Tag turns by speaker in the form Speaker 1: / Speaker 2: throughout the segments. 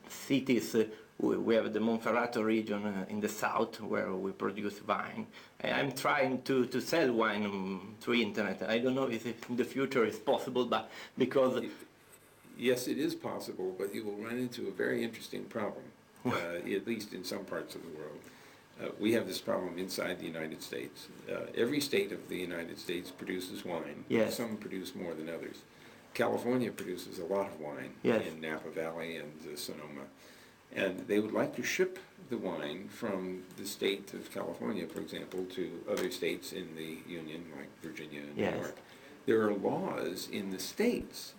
Speaker 1: cities. We have the Monferrato region in the south where we produce wine. I'm trying to sell wine through internet. I don't know if in the future it's possible, but because...
Speaker 2: Yes, it is possible, but you will run into a very interesting problem, at least in some parts of the world. We have this problem inside the United States. Every state of the United States produces wine.
Speaker 1: Yes.
Speaker 2: Some produce more than others. California produces a lot of wine.
Speaker 1: Yes.
Speaker 2: In Napa Valley and Sonoma. And they would like to ship the wine from the state of California, for example, to other states in the Union, like Virginia and
Speaker 1: Yes.
Speaker 2: New York. There are laws in the states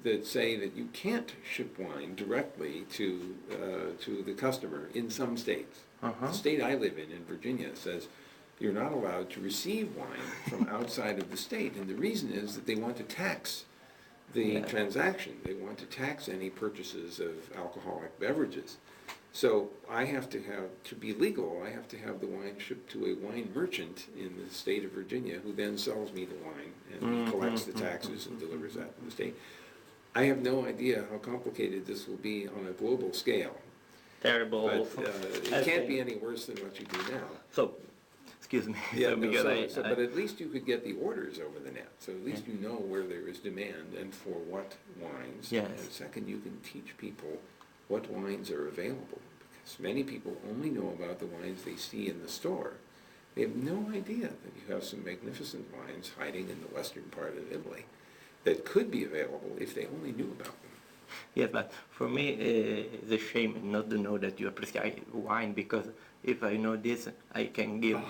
Speaker 2: that say that you can't ship wine directly to the customer in some states. The state I live in Virginia, says you're not allowed to receive wine from outside of the state. And the reason is that they want to tax the transaction. They want to tax any purchases of alcoholic beverages. So I have to be legal, I have to have the wine shipped to a wine merchant in the state of Virginia who then sells me the wine and collects the taxes and delivers that to the state. I have no idea how complicated this will be on a global scale.
Speaker 1: Terrible.
Speaker 2: But it can't be any worse than what you do now.
Speaker 1: So, excuse me.
Speaker 2: Yeah, but at least you could get the orders over the net. So at least you know where there is demand and for what wines.
Speaker 1: Yes.
Speaker 2: And second, you can teach people what wines are available. Because many people only know about the wines they see in the store. They have no idea that you have some magnificent wines hiding in the western part of Italy that could be available if they only knew about them.
Speaker 1: Yes, but for me, it's a shame not to know that you appreciate wine, because if I know this, I can give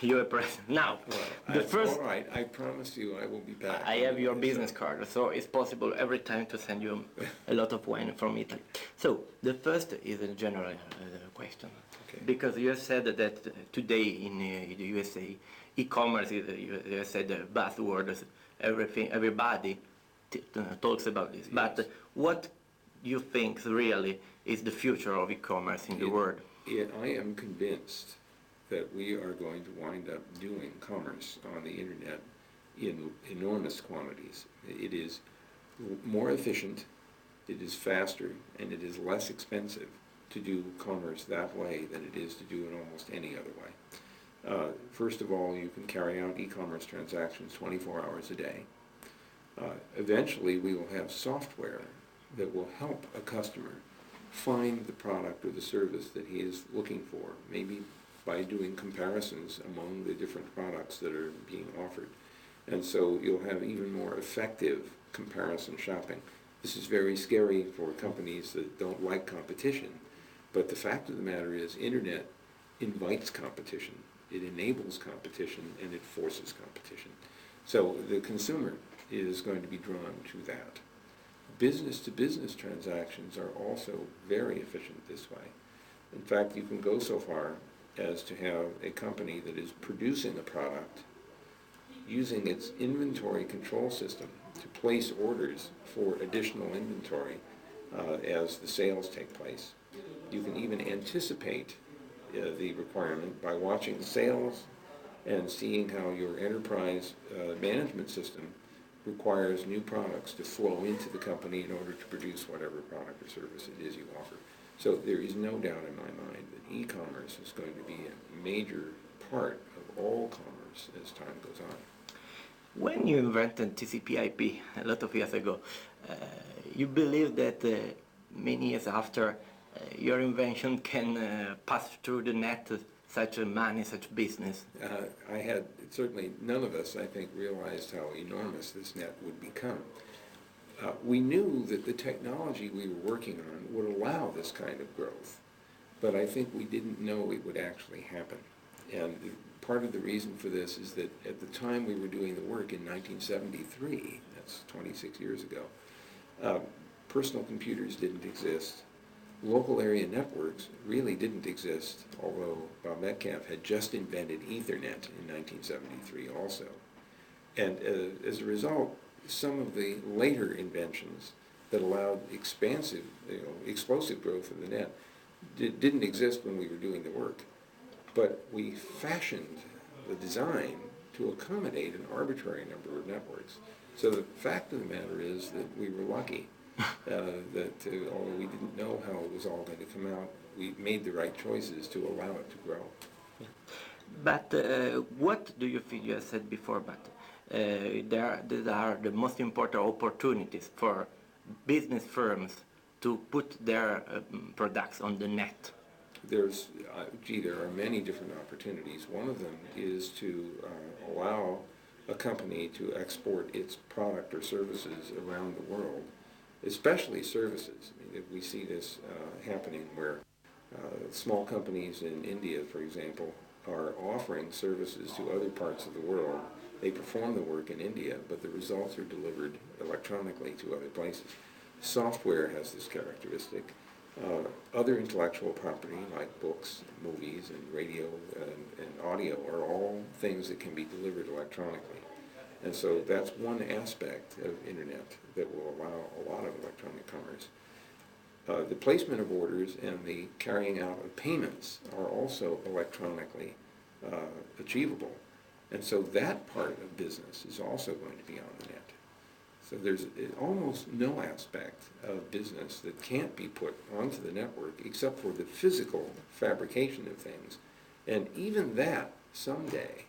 Speaker 1: you a present. Now,
Speaker 2: Well, all right, I promise you I will be back.
Speaker 1: I have your business card, so it's possible every time to send you a lot of wine from Italy. So, the first is a general question.
Speaker 2: Okay.
Speaker 1: Because you have said that today in the USA, e-commerce is, you have said the buzzword, everybody talks about this. Yes. But what you think really is the future of e-commerce in the world?
Speaker 2: I am convinced that we are going to wind up doing commerce on the internet in enormous quantities. It is more efficient, it is faster, and it is less expensive to do commerce that way than it is to do it almost any other way. First of all, you can carry out e-commerce transactions 24 hours a day. Eventually, we will have software that will help a customer find the product or the service that he is looking for, maybe by doing comparisons among the different products that are being offered. And so you'll have even more effective comparison shopping. This is very scary for companies that don't like competition, but the fact of the matter is, internet invites competition, it enables competition, and it forces competition. So the consumer is going to be drawn to that. Business-to-business transactions are also very efficient this way. In fact, you can go so far as to have a company that is producing a product using its inventory control system to place orders for additional inventory as the sales take place. You can even anticipate the requirement by watching sales and seeing how your enterprise management system requires new products to flow into the company in order to produce whatever product or service it is you offer. So there is no doubt in my mind that e-commerce is going to be a major part of all commerce as time goes on.
Speaker 1: When you invented TCP/IP a lot of years ago, you believe that many years after your invention can pass through the net such money, such business?
Speaker 2: Certainly none of us, I think, realized how enormous this net would become. We knew that the technology we were working on would allow this kind of growth, but I think we didn't know it would actually happen. And part of the reason for this is that at the time we were doing the work in 1973, that's 26 years ago, personal computers didn't exist. Local area networks really didn't exist, although Bob Metcalfe had just invented Ethernet in 1973 also. And as a result, some of the later inventions that allowed explosive growth of the net didn't exist when we were doing the work. But we fashioned the design to accommodate an arbitrary number of networks. So the fact of the matter is that we were lucky that although we didn't know how it was all going to come out, we made the right choices to allow it to grow.
Speaker 1: But what do you feel, you have said before, but there are the most important opportunities for business firms to put their products on the net?
Speaker 2: There's, there are many different opportunities. One of them is to allow a company to export its product or services around the world, especially services. I mean, we see this happening where small companies in India, for example, are offering services to other parts of the world. They perform the work in India, but the results are delivered electronically to other places. Software has this characteristic. Other intellectual property like books, movies, and radio and audio are all things that can be delivered electronically. And so that's one aspect of Internet that will allow a lot of electronic commerce. The placement of orders and the carrying out of payments are also electronically achievable. And so that part of business is also going to be on the net. So there's almost no aspect of business that can't be put onto the network except for the physical fabrication of things. And even that someday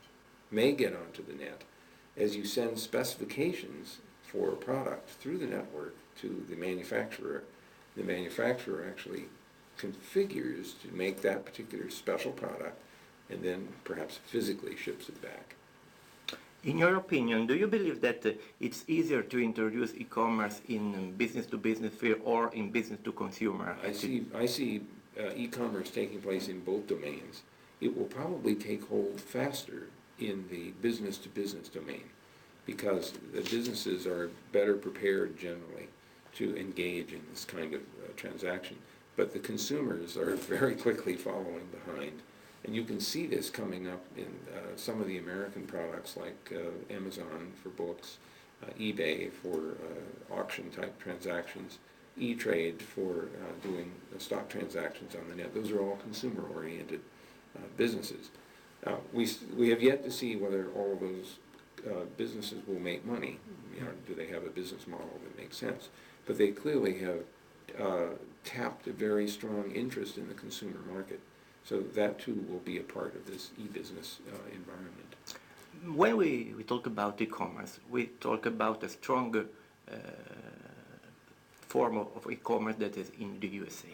Speaker 2: may get onto the net as you send specifications for a product through the network to the manufacturer. The manufacturer actually configures to make that particular special product and then perhaps physically ships it back.
Speaker 1: In your opinion, do you believe that it's easier to introduce e-commerce in business-to-business field or in business-to-consumer?
Speaker 2: I see e-commerce taking place in both domains. It will probably take hold faster in the business-to-business domain because the businesses are better prepared generally to engage in this kind of transaction. But the consumers are very quickly following behind. And you can see this coming up in some of the American products like Amazon for books, eBay for auction-type transactions, E-Trade for doing stock transactions on the net. Those are all consumer-oriented businesses. We have yet to see whether all of those businesses will make money. Do they have a business model that makes sense? But they clearly have tapped a very strong interest in the consumer market. So that too will be a part of this e-business environment.
Speaker 1: When we talk about e-commerce, we talk about a strong form of e-commerce that is in the USA.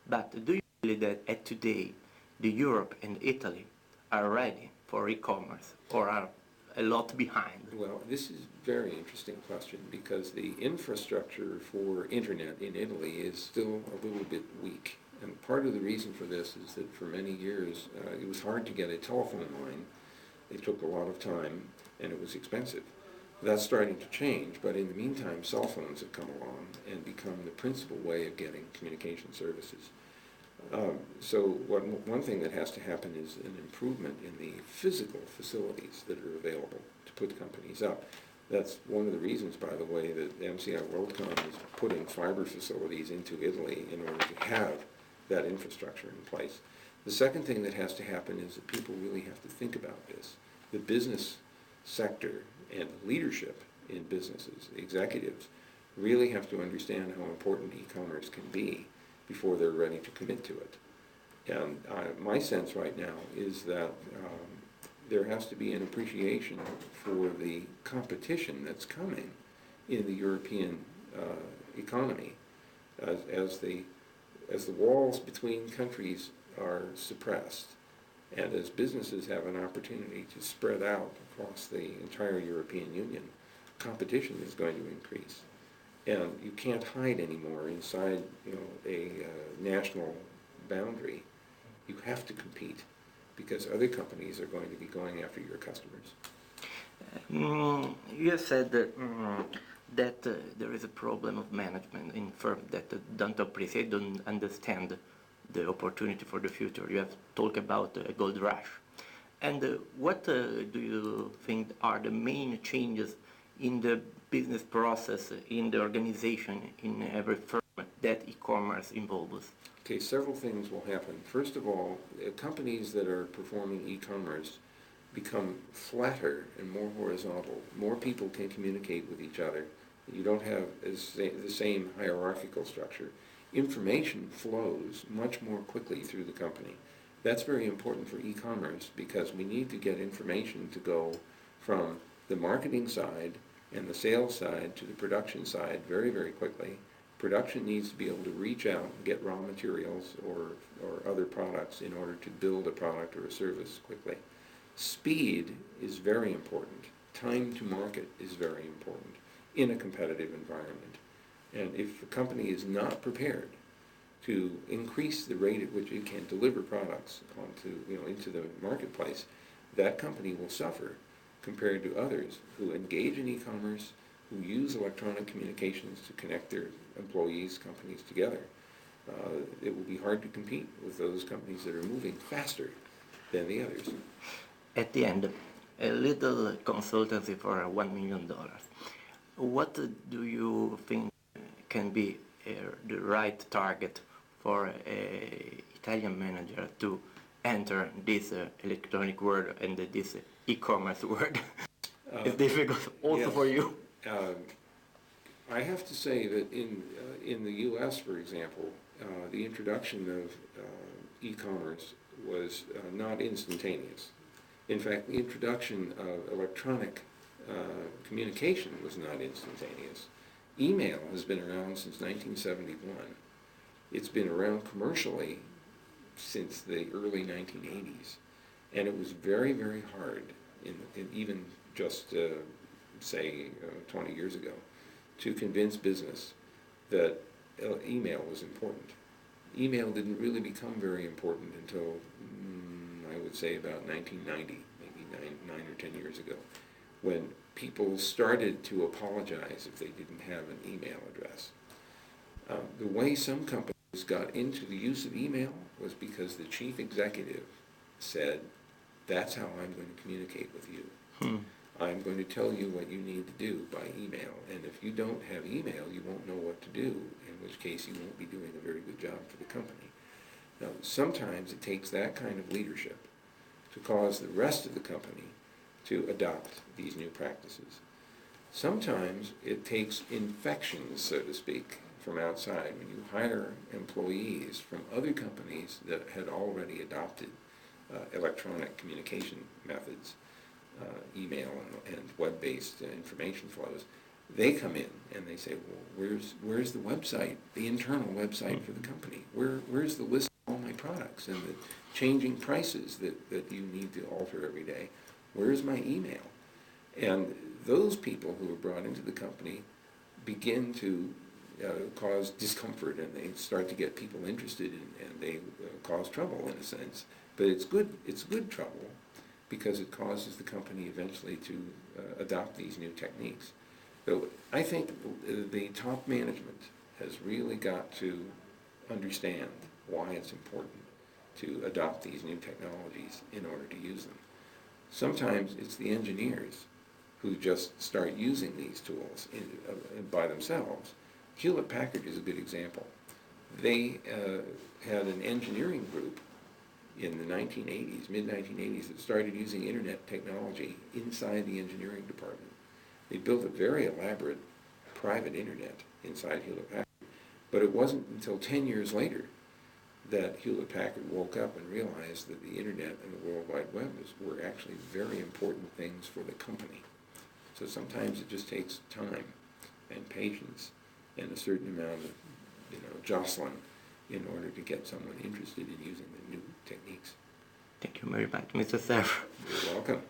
Speaker 1: But do you believe that at today, the Europe and Italy are ready for e-commerce or are a lot behind?
Speaker 2: Well, this is a very interesting question because the infrastructure for internet in Italy is still a little bit weak. And part of the reason for this is that for many years it was hard to get a telephone line. It took a lot of time and it was expensive. That's starting to change, but in the meantime cell phones have come along and become the principal way of getting communication services. So one thing that has to happen is an improvement in the physical facilities that are available to put companies up. That's one of the reasons, by the way, that MCI WorldCom is putting fiber facilities into Italy in order to have that infrastructure in place. The second thing that has to happen is that people really have to think about this. The business sector and leadership in businesses, the executives, really have to understand how important e-commerce can be before they're ready to commit to it. And my sense right now is that there has to be an appreciation for the competition that's coming in the European economy as the walls between countries are suppressed and as businesses have an opportunity to spread out across the entire European Union, competition is going to increase. And you can't hide anymore inside, a national boundary. You have to compete because other companies are going to be going after your customers.
Speaker 1: You said that there is a problem of management in firms that don't appreciate, don't understand the opportunity for the future. You have talked about a gold rush. And what do you think are the main changes in the business process, in the organization, in every firm that e-commerce involves?
Speaker 2: Okay, several things will happen. First of all, companies that are performing e-commerce become flatter and more horizontal. More people can communicate with each other You don't have the same hierarchical structure. Information flows much more quickly through the company. That's very important for e-commerce because we need to get information to go from the marketing side and the sales side to the production side very, very quickly. Production needs to be able to reach out and get raw materials or other products in order to build a product or a service quickly. Speed is very important. Time to market is very important in a competitive environment. And if a company is not prepared to increase the rate at which it can deliver products into the marketplace, that company will suffer compared to others who engage in e-commerce, who use electronic communications to connect their employees, companies together. It will be hard to compete with those companies that are moving faster than the others.
Speaker 1: At the end, a little consultancy for $1 million. What do you think can be the right target for an Italian manager to enter this electronic world and this e-commerce world? It's difficult also
Speaker 2: yes.
Speaker 1: for you.
Speaker 2: I have to say that in the U.S., for example, the introduction of e-commerce was not instantaneous. In fact, the introduction of electronic communication was not instantaneous. Email has been around since 1971. It's been around commercially since the early 1980s. And it was very, very hard, in even just, say, 20 years ago, to convince business that email was important. Email didn't really become very important until, I would say, about 1990, maybe 9 or 10 years ago, when people started to apologize if they didn't have an email address. The way some companies got into the use of email was because the chief executive said, that's how I'm going to communicate with you. I'm going to tell you what you need to do by email, and if you don't have email, you won't know what to do, in which case you won't be doing a very good job for the company. Now, sometimes it takes that kind of leadership to cause the rest of the company to adopt these new practices. Sometimes it takes infections, so to speak, from outside. When you hire employees from other companies that had already adopted electronic communication methods, email and web-based information flows, they come in and they say, well, where's the website, the internal website for the company? Where's the list of all my products and the changing prices that you need to alter every day? Where's my email? And those people who are brought into the company begin to cause discomfort, and they start to get people interested, and they cause trouble in a sense. But it's good trouble, because it causes the company eventually to adopt these new techniques. So I think the top management has really got to understand why it's important to adopt these new technologies in order to use them. Sometimes it's the engineers who just start using these tools by themselves. Hewlett-Packard is a good example. They had an engineering group in the 1980s, mid-1980s, that started using internet technology inside the engineering department. They built a very elaborate private internet inside Hewlett-Packard, but it wasn't until 10 years later that Hewlett-Packard woke up and realized that the internet and the World Wide Web were actually very important things for the company. So sometimes it just takes time and patience and a certain amount of jostling in order to get someone interested in using the new techniques.
Speaker 1: Thank you very much, Mr. Cerf.
Speaker 2: You're welcome.